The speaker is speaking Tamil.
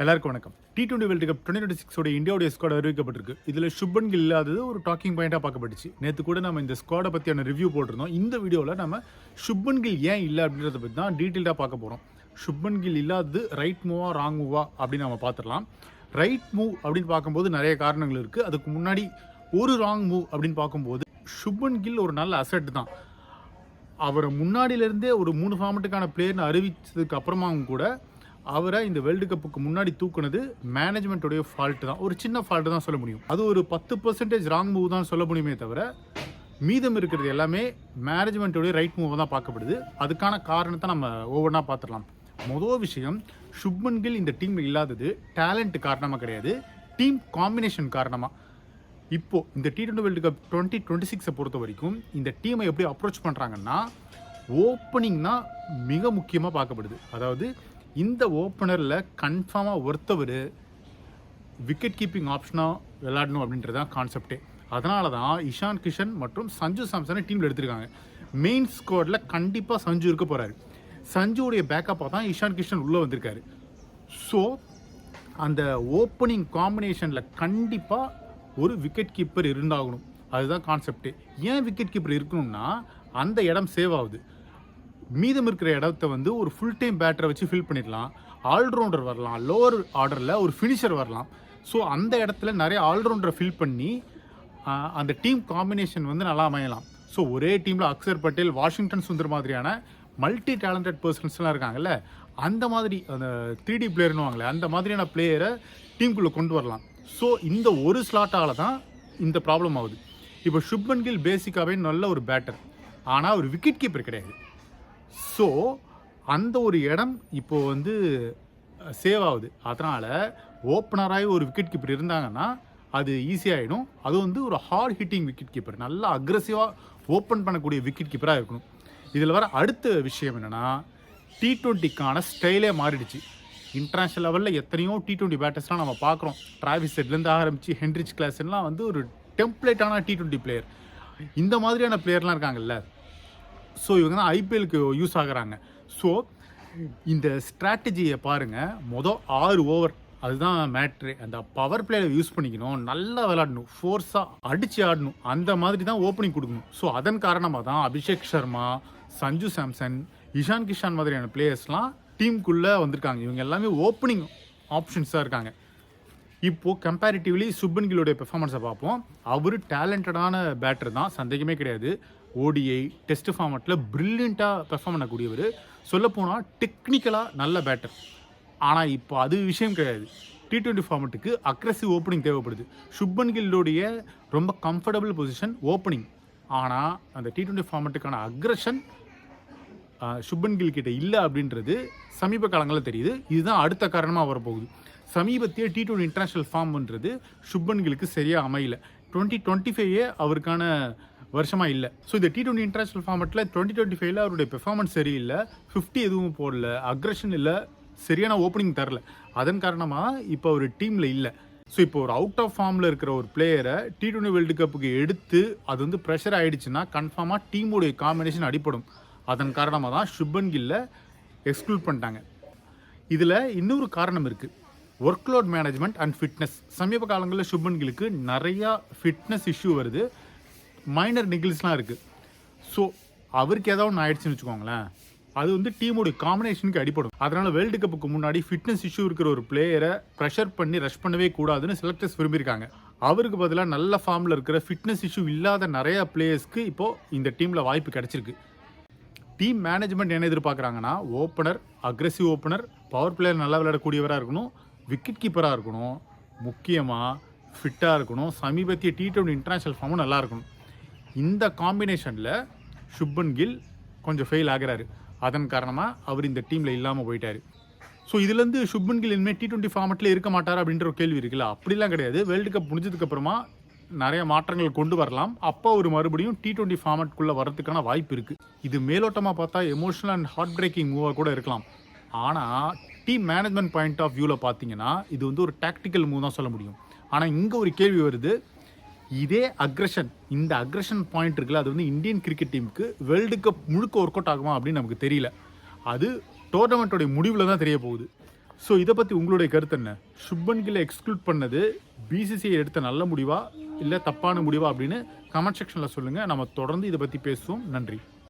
எல்லாருக்கும் வணக்கம். T20 வேர்ல்டு கப் 2026 இந்தியாவுடைய ஸ்குவாட் அறிவிக்கப்பட்டிருக்கு. இதில் சுப்மன் கில் இல்லாதது ஒரு டாக்கிங் பாயிண்டாக பார்க்கப்பட்டுச்சு. நேற்று கூட நம்ம இந்த ஸ்குவாடை பற்றியான ரிவ்யூ போட்டிருந்தோம். இந்த வீடியோவில் நம்ம சுப்மன் கில் ஏன் இல்லை அப்படின்றத பற்றி தான் டீட்டெயில்டாக பார்க்க போகிறோம். சுப்மன் கில் இல்லாதது ரைட் மூவா ராங் மூவா அப்படின்னு நம்ம பார்த்துடலாம். ரைட் மூவ் அப்படின்னு பார்க்கும்போது நிறைய காரணங்கள் இருக்குது. அதுக்கு முன்னாடி ஒரு ராங் மூவ் அப்படின்னு பார்க்கும்போது சுப்மன் கில் ஒரு நல்ல அசெட் தான். அவரை முன்னாடியிலேருந்தே ஒரு 3 ஃபார்மெட்டுக்கான பிளேயர்னு அறிவித்ததுக்கு அப்புறமாவும் கூட அவரை இந்த வேர்ல்டு கப்புக்கு முன்னாடி தூக்குனது மேனேஜ்மெண்ட்டோடைய ஃபால்ட்டு தான். ஒரு சின்ன ஃபால்ட்டு தான் சொல்ல முடியும். அது ஒரு 10% ராங் மூவ் தான் சொல்ல முடியுமே தவிர மீதம் இருக்கிறது எல்லாமே மேனேஜ்மெண்ட்டோடைய ரைட் மூவ் தான் பார்க்கப்படுது. அதுக்கான காரணத்தை நம்ம ஒவ்வொன்றா பார்த்துடலாம். மொதல் விஷயம், சுப்மன் கில் இந்த டீமில் இல்லாதது டேலண்ட் காரணமாக கிடையாது, டீம் காம்பினேஷன் காரணமாக. இப்போது இந்த T20 வேர்ல்டு கப் 2026 பொறுத்த வரைக்கும் இந்த டீமை எப்படி அப்ரோச் பண்ணுறாங்கன்னா, ஓப்பனிங் தான் மிக முக்கியமாக பார்க்கப்படுது. அதாவது இந்த ஓப்பனரில் கன்ஃபார்மாக ஒருத்தவர் விக்கெட் கீப்பிங் ஆப்ஷனாக விளையாடணும் அப்படின்றது தான் கான்செப்டே. அதனால தான் இஷான் கிஷன் மற்றும் சஞ்சு சாம்சனை டீமில் எடுத்திருக்காங்க. மெயின் ஸ்குவாடில் கண்டிப்பாக சஞ்சு இருக்க போகிறாரு. சஞ்சுவுடைய பேக்கப்பாக தான் இஷான் கிஷன் உள்ளே வந்திருக்காரு. ஸோ அந்த ஓப்பனிங் காம்பினேஷனில் கண்டிப்பாக ஒரு விக்கெட் கீப்பர் இருந்தாகணும். அதுதான் கான்செப்டே. ஏன் விக்கெட் கீப்பர் இருக்கணும்னா அந்த இடம் சேவ் ஆகுது. மீதம் இருக்கிற இடத்த வந்து ஒரு ஃபுல் டைம் பேட்டரை வச்சு ஃபில் பண்ணிடலாம். ஆல்ரவுண்டர் வரலாம், லோவர் ஆர்டரில் ஒரு ஃபினிஷர் வரலாம். ஸோ அந்த இடத்துல நிறைய ஆல்ரவுண்டரை ஃபில் பண்ணி அந்த டீம் காம்பினேஷன் வந்து நல்லா அமையலாம். ஸோ ஒரே டீமில் அக்சர் பட்டேல், வாஷிங்டன் சுந்தர் மாதிரியான மல்டி டேலண்டட் பர்சன்ஸ்லாம் இருக்காங்கல்ல, அந்த மாதிரி அந்த 3D பிளேயர்னு வாங்கல, அந்த மாதிரியான பிளேயரை டீமுக்குள்ளே கொண்டு வரலாம். ஸோ இந்த ஒரு ஸ்லாட்டால் தான் இந்த ப்ராப்ளம் ஆகுது. இப்போ சுப்மன் கில் பேசிக்காகவே நல்ல ஒரு பேட்டர், ஆனால் ஒரு விக்கெட் கீப்பர் கிடையாது. ஸோ அந்த ஒரு இடம் இப்போது வந்து சேவ் ஆகுது. அதனால் ஓப்பனராகி ஒரு விக்கெட் கீப்பர் இருந்தாங்கன்னா அது ஈஸியாகிடும். அது வந்து ஒரு ஹார்ட் ஹிட்டிங் விக்கெட் கீப்பர், நல்லா அக்ரெசிவாக ஓப்பன் பண்ணக்கூடிய விக்கெட் கீப்பராக இருக்கணும். இதில் வர அடுத்த விஷயம் என்னென்னா, T20க்கான ஸ்டைலே மாறிடுச்சு. இன்டர்நேஷ்னல் லெவலில் எத்தனையோ T20 பேட்டர்ஸ்லாம் நம்ம பார்க்குறோம். டிராவிஸ் ஹெட்லேருந்து ஆரம்பித்து ஹென்ரிச் கிளாஸ்லாம் வந்து ஒரு டெம்ப்ளேட்டான T20 பிளேயர். இந்த மாதிரியான பிளேயர்லாம் இருக்காங்கல்ல, ஸோ இவங்க தான் ஐபிஎலுக்கு யூஸ் ஆகுறாங்க. ஸோ இந்த ஸ்ட்ராட்டஜியை பாருங்கள். மொதல் 6 ஓவர் அதுதான் மேட்ரு. அந்த பவர் பிளேயரை யூஸ் பண்ணிக்கணும், நல்லா விளையாடணும், ஃபோர்ஸாக அடித்து ஆடணும், அந்த மாதிரி தான் ஓப்பனிங் கொடுக்கணும். ஸோ அதன் காரணமாக தான் அபிஷேக் சர்மா, சஞ்சு சாம்சன், இஷான் கிஷான் மாதிரியான பிளேயர்ஸ்லாம் டீமுக்குள்ளே வந்திருக்காங்க. இவங்க எல்லாமே ஓப்பனிங் ஆப்ஷன்ஸாக இருக்காங்க. இப்போது கம்பேரிட்டிவ்லி சுப்மன் கில்லுடைய பெர்ஃபார்மன்ஸை பார்ப்போம். அவர் டேலண்டடான பேட்டர் தான், சந்தேகமே கிடையாது. ஓடிஐ டெஸ்ட் ஃபார்மேட்டில் ப்ரில்லியண்ட்டாக பெர்ஃபார்ம் பண்ணக்கூடியவர். சொல்லப்போனால் டெக்னிக்கலாக நல்ல பேட்டர். ஆனால் இப்போ அது விஷயம் கிடையாது. T20 ஃபார்மேட்டுக்கு அக்ரெசிவ் ஓப்பனிங் தேவைப்படுது. சுப்மன் கில்லுடைய ரொம்ப கம்ஃபர்டபுள் பொசிஷன் ஓப்பனிங். ஆனால் அந்த T20 ஃபார்மேட்டுக்கான அக்ரெஷன் சுப்மன் கில் கிட்ட இல்லை அப்படின்றது சமீப காலங்களில் தெரியுது. இதுதான் அடுத்த காரணமாக வரப்போகுது. சமீபத்திய T20 இன்டர்நேஷ்னல் ஃபார்ம்ன்றது சுப்மன் கில்லுக்கு சரியாக அமையல. 2025 அவருக்கான வருஷமாக இல்லை. ஸோ இந்த T20 இன்டர்நேஷ்னல் ஃபார்மேட்டில் 2025 அவருடைய பெர்ஃபார்மன்ஸ் சரியில்லை, 50 எதுவும் போடல, அக்ரெஷன் இல்லை, சரியான ஓப்பனிங் தரல. அதன் காரணமாக இப்போ ஒரு டீமில் இல்லை. ஸோ இப்போ ஒரு அவுட் ஆஃப் ஃபார்மில் இருக்கிற ஒரு பிளேயரை T20 வேர்ல்டு கப்புக்கு எடுத்து அது வந்து ப்ரெஷர் ஆகிடுச்சுன்னா கன்ஃபார்மாக டீமுடைய காம்பினேஷன் அடிப்படும். அதன் காரணமாக தான் சுப்மன் கில்லை எக்ஸ்க்ளூட் பண்ணிட்டாங்க. இதில் இன்னொரு காரணம் இருக்குது, ஒர்க்லோட் மேனேஜ்மெண்ட் அண்ட் ஃபிட்னஸ். சமீப காலங்களில் சுப்மன் கில்லுக்கு நிறையா ஃபிட்னஸ் இஷ்யூ வருது, மைனர் நிகில்ஸ்லாம் இருக்குது. ஸோ அவருக்கு ஏதாவது ஒன்று ஆயிடுச்சுன்னு வச்சுக்கோங்களேன், அது வந்து டீமோடைய காம்பினேஷனுக்கு அடிப்படும். அதனால் வேர்ல்டு கப்புக்கு முன்னாடி ஃபிட்னஸ் இஷ்யூ இருக்கிற ஒரு பிளேயரை ப்ரெஷர் பண்ணி ரஷ் பண்ணவே கூடாதுன்னு செலக்டர்ஸ் விரும்பியிருக்காங்க. அவருக்கு பதிலாக நல்ல ஃபார்மில் இருக்கிற ஃபிட்னஸ் இஷ்யூ இல்லாத நிறையா பிளேயர்ஸ்க்கு இப்போது இந்த டீமில் வாய்ப்பு கிடச்சிருக்கு. டீம் மேனேஜ்மெண்ட் என்ன எதிர்பார்க்குறாங்கன்னா, opener, aggressive opener, power player நல்லா விளையாடக்கூடியவராக இருக்கணும், விக்கெட் கீப்பராக இருக்கணும், முக்கியமாக ஃபிட்டாக இருக்கணும், சமீபத்திய T20 இன்டர்நேஷ்னல் ஃபார்மும் நல்லா இருக்கணும். இந்த காம்பினேஷனில் சுப்மன் கில் கொஞ்சம் ஃபெயில் ஆகிறாரு. அதன் காரணமாக அவர் இந்த டீமில் இல்லாமல் போயிட்டார். ஸோ இதுலேருந்து சுப்மன் கில் இனிமேல் T20 ஃபார்மேட்டில் இருக்க மாட்டார் அப்படின்ற ஒரு கேள்வி இருக்குல்ல, அப்படிலாம் கிடையாது. வேர்ல்டு கப் முடிஞ்சதுக்கப்புறமா நிறைய மாற்றங்கள் கொண்டு வரலாம். அப்போ ஒரு மறுபடியும் T20 ஃபார்மேட்குள்ளே வரதுக்கான வாய்ப்பு இருக்குது. இது மேலோட்டமாக பார்த்தா எமோஷனல் அண்ட் ஹார்ட் பிரேக்கிங் மூவாக கூட இருக்கலாம். ஆனால் டீம் மேனேஜ்மெண்ட் பாயிண்ட் ஆஃப் வியூவில் பார்த்தீங்கன்னா இது வந்து ஒரு டாக்டிக்கல் மூவ் தான் சொல்ல முடியும். ஆனால் இங்கே ஒரு கேள்வி வருது, இதே அக்ரெஷன், இந்த அக்ரெஷன் பாயிண்ட் இருக்குல்ல, அது வந்து இந்தியன் கிரிக்கெட் டீமுக்கு வேர்ல்டு கப் முழுக்க ஒர்க் அவுட் ஆகுமா அப்படின்னு நமக்கு தெரியல. அது டோர்னமெண்ட்டோடைய முடிவில் தான் தெரிய போகுது. ஸோ இதை பற்றி உங்களுடைய கருத்து என்ன? சுப்மன் கில்லை எக்ஸ்க்ளூட் பண்ணது பிசிசிஐ எடுத்த நல்ல முடிவா இல்லை தப்பான முடிவா அப்படின்னு கமெண்ட் செக்ஷனில் சொல்லுங்கள். நம்ம தொடர்ந்து இதை பற்றி பேசுவோம். நன்றி.